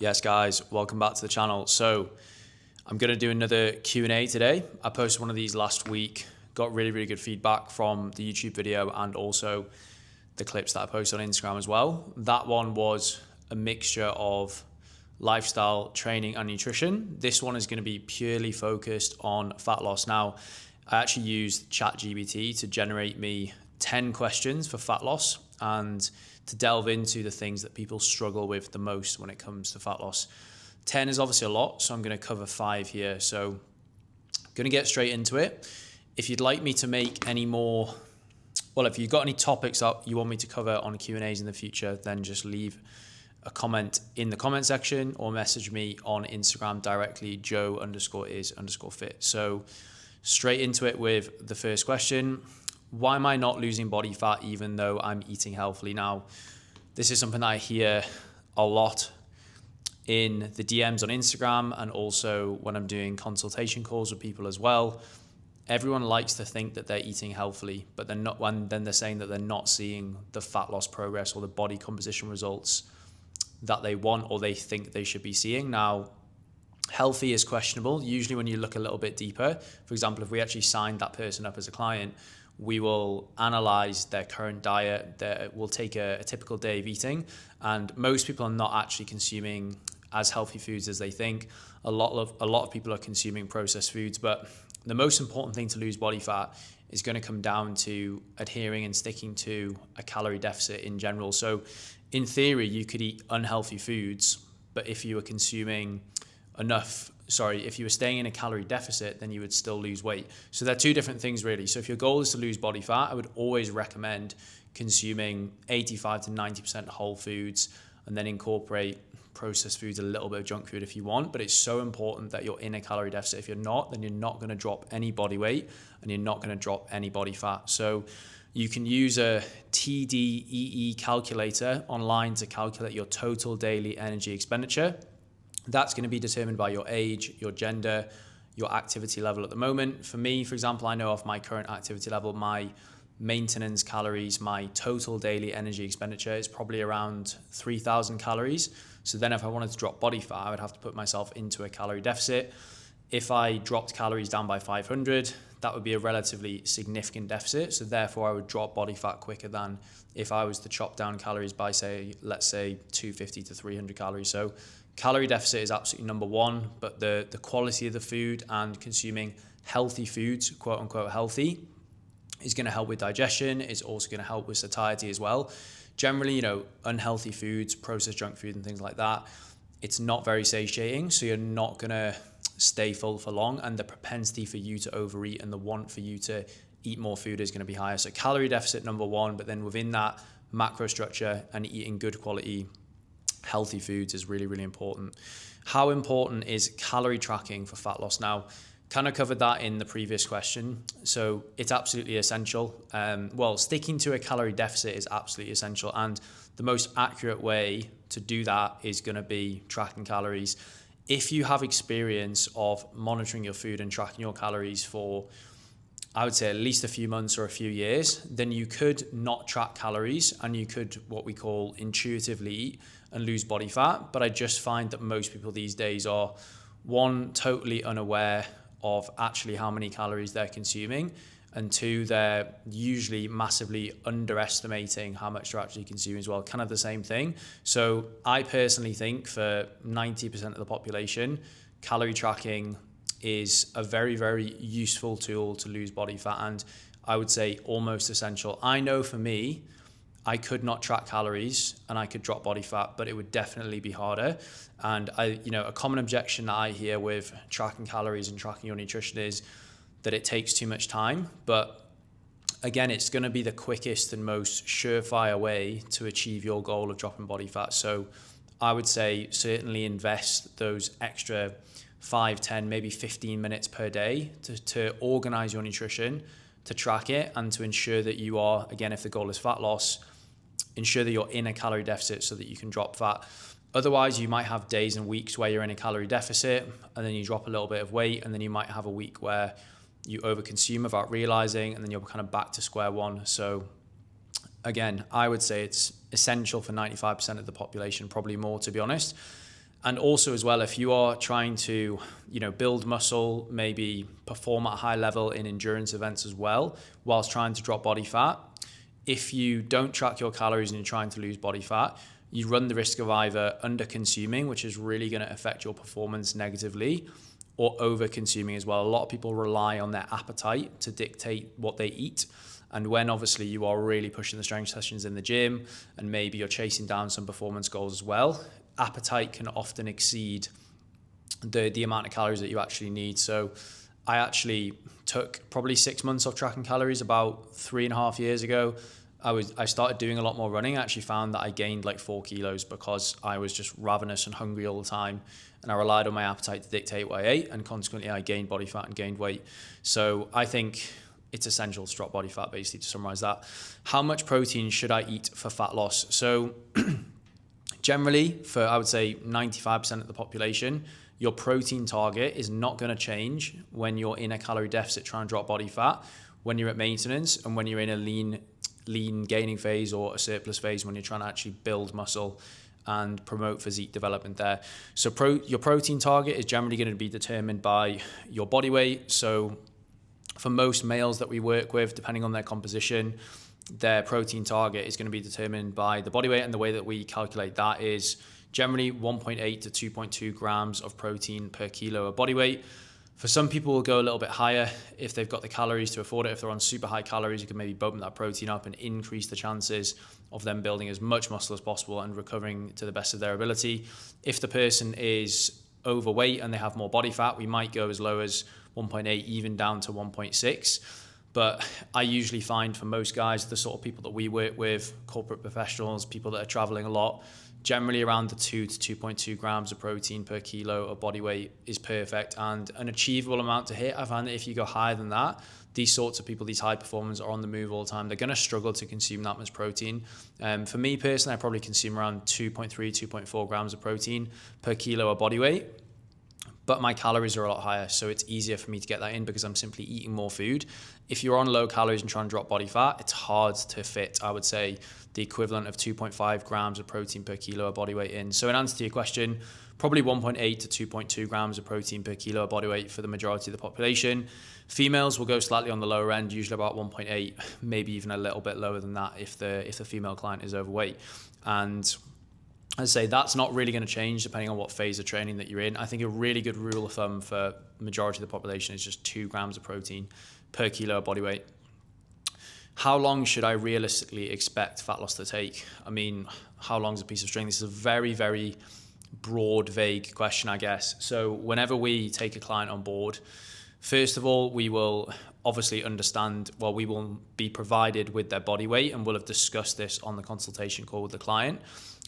Yes, guys, welcome back to the channel. So I'm going to do another Q&A today. I posted one of these last week, got really good feedback from the YouTube video and also the clips that I posted on Instagram as well. That one was a mixture of lifestyle, training and nutrition. This one is going to be purely focused on fat loss. Now, I actually used ChatGPT to generate me 10 questions for fat loss and to delve into the things that people struggle with the most when it comes to fat loss. 10 is obviously a lot, so I'm going to cover 5 here. So I'm going to get straight into it. If you'd like me to make any more, if you've got any topics that you want me to cover on Q&As in the future, then just leave a comment in the comment section or message me on Instagram directly, joe_is_fit. So straight into it with the first question. Why am I not losing body fat even though I'm eating healthily? Now, this is something that I hear a lot in the DMs on Instagram and also when I'm doing consultation calls with people as well. Everyone likes to think that they're eating healthily, but they're not, and then they're saying that they're not seeing the fat loss progress or the body composition results that they want or they think they should be seeing. Now, healthy is questionable. Usually when you look a little bit deeper, for example, if we actually signed that person up as a client, we will analyze their current diet. We'll take a typical day of eating, and most people are not actually consuming as healthy foods as they think. A lot of people are consuming processed foods, but the most important thing to lose body fat is going to come down to adhering and sticking to a calorie deficit in general. So in theory, you could eat unhealthy foods, but if you were if you were staying in a calorie deficit, then you would still lose weight. So they're two different things really. So if your goal is to lose body fat, I would always recommend consuming 85 to 90% whole foods and then incorporate processed foods, a little bit of junk food if you want. But it's so important that you're in a calorie deficit. If you're not, then you're not going to drop any body weight and you're not going to drop any body fat. So you can use a TDEE calculator online to calculate your total daily energy expenditure. That's going to be determined by your age, your gender, your activity level at the moment. For me, for example, I know off my current activity level, my maintenance calories, my total daily energy expenditure is probably around 3,000 calories. So then if I wanted to drop body fat, I would have to put myself into a calorie deficit. If I dropped calories down by 500, that would be a relatively significant deficit. So therefore I would drop body fat quicker than if I was to chop down calories by let's say 250 to 300 calories. So calorie deficit is absolutely number one, but the quality of the food and consuming healthy foods, quote unquote healthy, is going to help with digestion. It's also going to help with satiety as well. Generally, unhealthy foods, processed junk food and things like that, it's not very satiating. So you're not going to stay full for long, and the propensity for you to overeat and the want for you to eat more food is going to be higher. So calorie deficit number one, but then within that, macro structure and eating good quality healthy foods is really important. How important is calorie tracking for fat loss? Now, kind of covered that in the previous question. So it's absolutely essential. Sticking to a calorie deficit is absolutely essential. And the most accurate way to do that is going to be tracking calories. If you have experience of monitoring your food and tracking your calories for, I would say, at least a few months or a few years, then you could not track calories and you could what we call intuitively eat and lose body fat. But I just find that most people these days are, one, totally unaware of actually how many calories they're consuming, and two, they're usually massively underestimating how much they're actually consuming as well. Kind of the same thing. So I personally think for 90% of the population, calorie tracking is a very useful tool to lose body fat, and I would say almost essential. I know for me, I could not track calories and I could drop body fat, but it would definitely be harder. And a common objection that I hear with tracking calories and tracking your nutrition is that it takes too much time. But again, it's going to be the quickest and most surefire way to achieve your goal of dropping body fat. So I would say certainly invest those extra 5, 10, maybe 15 minutes per day to organize your nutrition, to track it, and to ensure that you are, again, if the goal is fat loss, ensure that you're in a calorie deficit so that you can drop fat. Otherwise, you might have days and weeks where you're in a calorie deficit and then you drop a little bit of weight, and then you might have a week where you overconsume without realizing, and then you're kind of back to square one. So again, I would say it's essential for 95% of the population, probably more, to be honest. And also as well, if you are trying to, build muscle, maybe perform at a high level in endurance events as well, whilst trying to drop body fat, if you don't track your calories and you're trying to lose body fat, you run the risk of either under consuming, which is really going to affect your performance negatively, or over consuming as well. A lot of people rely on their appetite to dictate what they eat. And when obviously you are really pushing the strength sessions in the gym and maybe you're chasing down some performance goals as well, appetite can often exceed the amount of calories that you actually need. So I actually took probably 6 months of tracking calories about 3.5 years ago. I started doing a lot more running. I actually found that I gained like 4 kilos because I was just ravenous and hungry all the time. And I relied on my appetite to dictate what I ate. And consequently, I gained body fat and gained weight. So I think it's essential to drop body fat, basically, to summarize that. How much protein should I eat for fat loss? So generally, for I would say 95% of the population, your protein target is not going to change when you're in a calorie deficit trying to drop body fat, when you're at maintenance, and when you're in a lean gaining phase or a surplus phase, when you're trying to actually build muscle and promote physique development there. So your protein target is generally going to be determined by your body weight. So for most males that we work with, depending on their composition, their protein target is going to be determined by the body weight, and the way that we calculate that is generally 1.8 to 2.2 grams of protein per kilo of body weight. For some people, we'll go a little bit higher if they've got the calories to afford it. If they're on super high calories, you can maybe bump that protein up and increase the chances of them building as much muscle as possible and recovering to the best of their ability. If the person is overweight and they have more body fat, we might go as low as 1.8, even down to 1.6. But I usually find for most guys, the sort of people that we work with, corporate professionals, people that are traveling a lot, generally around the 2 to 2.2 grams of protein per kilo of body weight is perfect and an achievable amount to hit. I find that if you go higher than that, these sorts of people, these high performers, are on the move all the time. They're going to struggle to consume that much protein. For me personally, I probably consume around 2.3, 2.4 grams of protein per kilo of body weight. But my calories are a lot higher, so it's easier for me to get that in because I'm simply eating more food. If you're on low calories and trying to drop body fat, it's hard to fit, I would say, the equivalent of 2.5 grams of protein per kilo of body weight in. So in answer to your question, probably 1.8 to 2.2 grams of protein per kilo of body weight for the majority of the population. Females will go slightly on the lower end, usually about 1.8, maybe even a little bit lower than that if the female client is overweight. And I say that's not really going to change depending on what phase of training that you're in. I think a really good rule of thumb for the majority of the population is just 2 grams of protein per kilo of body weight. How long should I realistically expect fat loss to take? I mean, how long is a piece of string? This is a very, very broad, vague question, I guess. So whenever we take a client on board, first of all, we will obviously understand, we will be provided with their body weight, and we'll have discussed this on the consultation call with the client.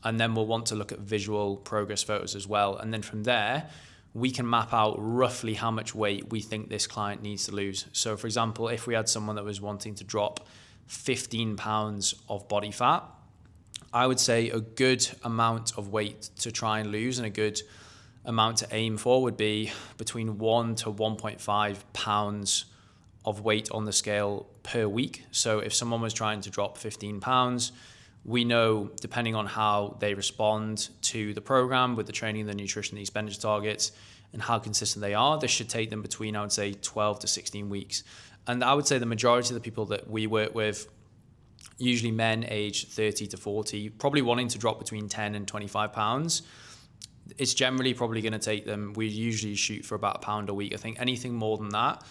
And then we'll want to look at visual progress photos as well. And then from there, we can map out roughly how much weight we think this client needs to lose. So for example, if we had someone that was wanting to drop 15 pounds of body fat, I would say a good amount of weight to try and lose and a good amount to aim for would be between 1 to 1.5 pounds of weight on the scale per week. So if someone was trying to drop 15 pounds, we know, depending on how they respond to the program with the training, the nutrition, the expenditure targets, and how consistent they are, this should take them between, I would say, 12 to 16 weeks. And I would say the majority of the people that we work with, usually men aged 30 to 40, probably wanting to drop between 10 and 25 pounds, it's generally probably going to take them, we usually shoot for about £1 a week. I think anything more than that,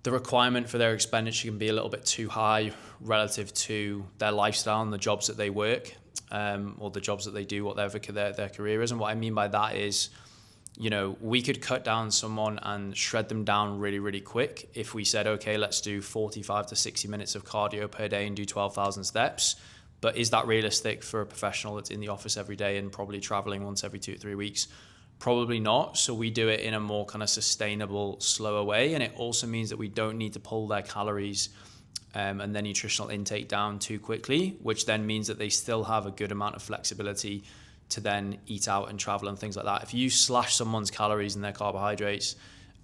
the requirement for their expenditure can be a little bit too high relative to their lifestyle and the jobs that they work, or the jobs that they do, whatever their career is. And what I mean by that is, we could cut down someone and shred them down really, really quick if we said, okay, let's do 45 to 60 minutes of cardio per day and do 12,000 steps. But is that realistic for a professional that's in the office every day and probably traveling once every 2 or 3 weeks? Probably not. So we do it in a more kind of sustainable, slower way. And it also means that we don't need to pull their calories and their nutritional intake down too quickly, which then means that they still have a good amount of flexibility to then eat out and travel and things like that. If you slash someone's calories and their carbohydrates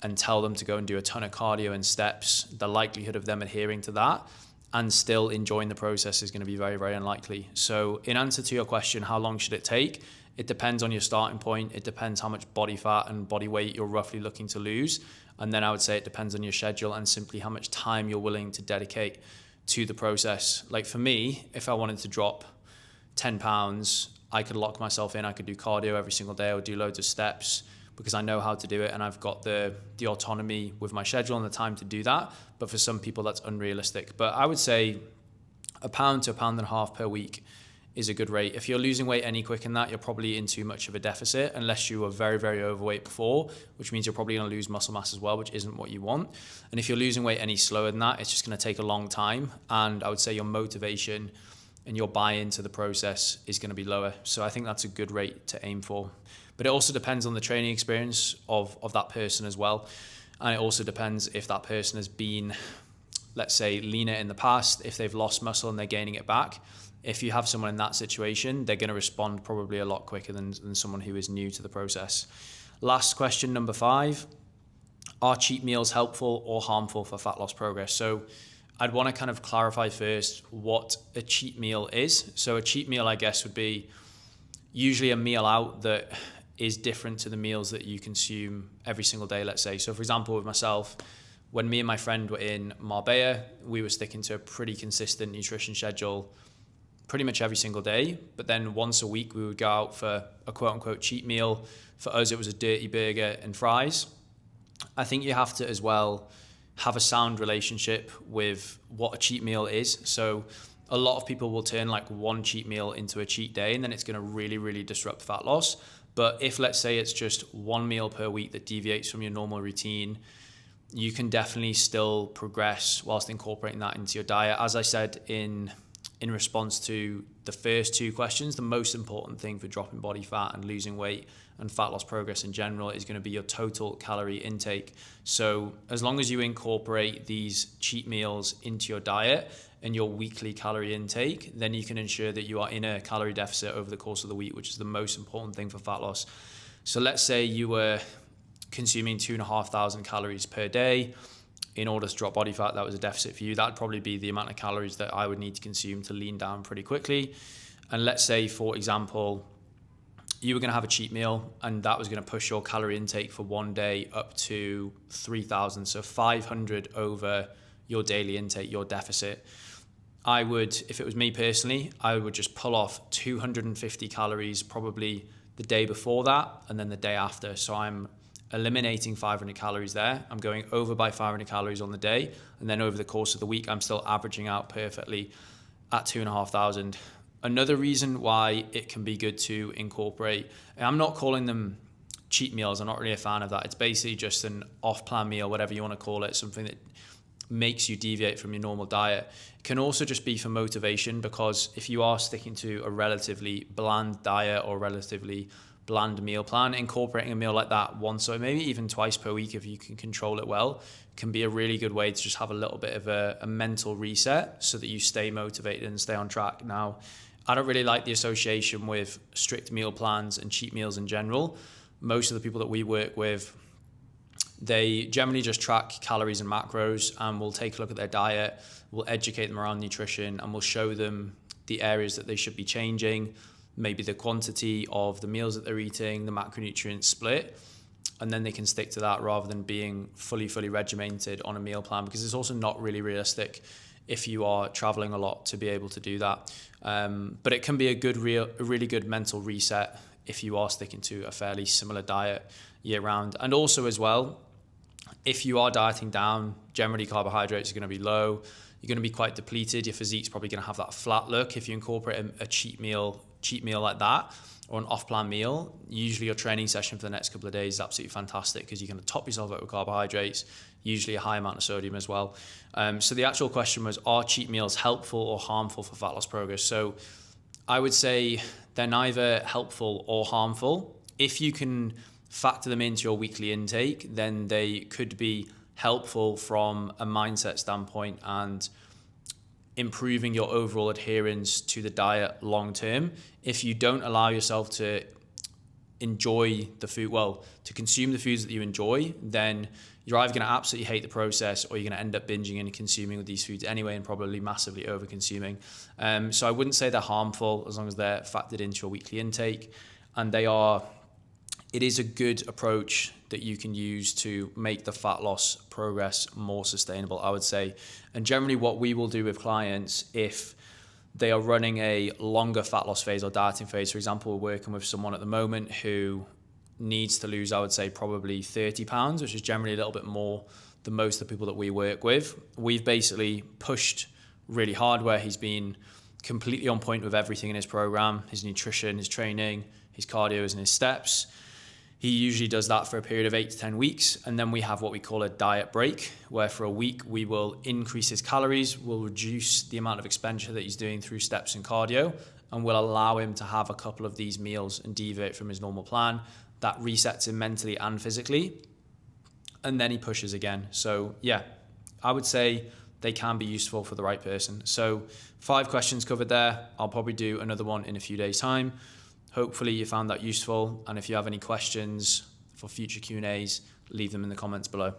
and tell them to go and do a ton of cardio and steps, the likelihood of them adhering to that and still enjoying the process is going to be very, very unlikely. So in answer to your question, how long should it take? It depends on your starting point. It depends how much body fat and body weight you're roughly looking to lose. And then I would say it depends on your schedule and simply how much time you're willing to dedicate to the process. Like for me, if I wanted to drop 10 pounds, I could lock myself in. I could do cardio every single day. I would do loads of steps because I know how to do it, and I've got the autonomy with my schedule and the time to do that. But for some people, that's unrealistic. But I would say £1 to £1.50 per week is a good rate. If you're losing weight any quicker than that, you're probably in too much of a deficit, unless you were very, very overweight before, which means you're probably going to lose muscle mass as well, which isn't what you want. And if you're losing weight any slower than that, it's just going to take a long time. And I would say your motivation and your buy-in to the process is going to be lower. So I think that's a good rate to aim for. But it also depends on the training experience of that person as well. And it also depends if that person has been, let's say, leaner in the past, if they've lost muscle and they're gaining it back. If you have someone in that situation, they're going to respond probably a lot quicker than someone who is new to the process. Last question, number 5. Are cheat meals helpful or harmful for fat loss progress? So I'd want to kind of clarify first what a cheat meal is. So a cheat meal, I guess, would be usually a meal out that is different to the meals that you consume every single day, let's say. So for example, with myself, when me and my friend were in Marbella, we were sticking to a pretty consistent nutrition schedule pretty much every single day. But then once a week, we would go out for a quote unquote cheat meal. For us, it was a dirty burger and fries. I think you have to as well have a sound relationship with what a cheat meal is. So a lot of people will turn like one cheat meal into a cheat day, and then it's going to really, really disrupt fat loss. But if, let's say, it's just one meal per week that deviates from your normal routine, you can definitely still progress whilst incorporating that into your diet. As I said in response to the first 2 questions, the most important thing for dropping body fat and losing weight and fat loss progress in general is going to be your total calorie intake. So as long as you incorporate these cheat meals into your diet and your weekly calorie intake, then you can ensure that you are in a calorie deficit over the course of the week, which is the most important thing for fat loss. So let's say you were consuming 2,500 calories per day. In order to drop body fat, that was a deficit for you. That'd probably be the amount of calories that I would need to consume to lean down pretty quickly. And let's say, for example, you were going to have a cheat meal and that was going to push your calorie intake for one day up to 3,000. So 500 over your daily intake, your deficit. I would, if it was me personally, I would just pull off 250 calories probably the day before that and then the day after. So I'm eliminating 500 calories there. I'm going over by 500 calories on the day. And then over the course of the week, I'm still averaging out perfectly at 2,500. Another reason why it can be good to incorporate, and I'm not calling them cheat meals, I'm not really a fan of that. It's basically just an off-plan meal, whatever you want to call it, something that makes you deviate from your normal diet. It can also just be for motivation, because if you are sticking to a relatively bland diet or relatively bland meal plan, incorporating a meal like that once or maybe even twice per week, if you can control it well, can be a really good way to just have a little bit of a mental reset so that you stay motivated and stay on track. Now, I don't really like the association with strict meal plans and cheat meals in general. Most of the people that we work with, they generally just track calories and macros, and we'll take a look at their diet, we'll educate them around nutrition, and we'll show them the areas that they should be changing, maybe the quantity of the meals that they're eating, the macronutrient split, and then they can stick to that rather than being fully regimented on a meal plan, because it's also not really realistic if you are traveling a lot to be able to do that. But it can be a really good mental reset if you are sticking to a fairly similar diet year round. And also as well, if you are dieting down, generally carbohydrates are going to be low. You're going to be quite depleted. Your physique's probably going to have that flat look. If you incorporate a cheat meal like that, or an off-plan meal, usually your training session for the next couple of days is absolutely fantastic, because you're going to top yourself up with carbohydrates, usually a high amount of sodium as well. So the actual question was, are cheat meals helpful or harmful for fat loss progress? So I would say they're neither helpful or harmful. If you can factor them into your weekly intake, then they could be helpful from a mindset standpoint and improving your overall adherence to the diet long term. If you don't allow yourself to enjoy the food, to consume the foods that you enjoy, then you're either going to absolutely hate the process, or you're going to end up binging and consuming these foods anyway, and probably massively over consuming. So I wouldn't say they're harmful as long as they're factored into your weekly intake. and it is a good approach that you can use to make the fat loss progress more sustainable, I would say. And generally what we will do with clients, if they are running a longer fat loss phase or dieting phase, for example, we're working with someone at the moment who needs to lose, I would say, probably 30 pounds, which is generally a little bit more than most of the people that we work with. We've basically pushed really hard where he's been completely on point with everything in his program, his nutrition, his training, his cardio and his steps. He usually does that for a period of 8 to 10 weeks. And then we have what we call a diet break, where for a week we will increase his calories, we'll reduce the amount of expenditure that he's doing through steps and cardio, and we'll allow him to have a couple of these meals and deviate from his normal plan. That resets him mentally and physically. And then he pushes again. So yeah, I would say they can be useful for the right person. So 5 questions covered there. I'll probably do another one in a few days' time. Hopefully you found that useful. And if you have any questions for future Q&As, leave them in the comments below.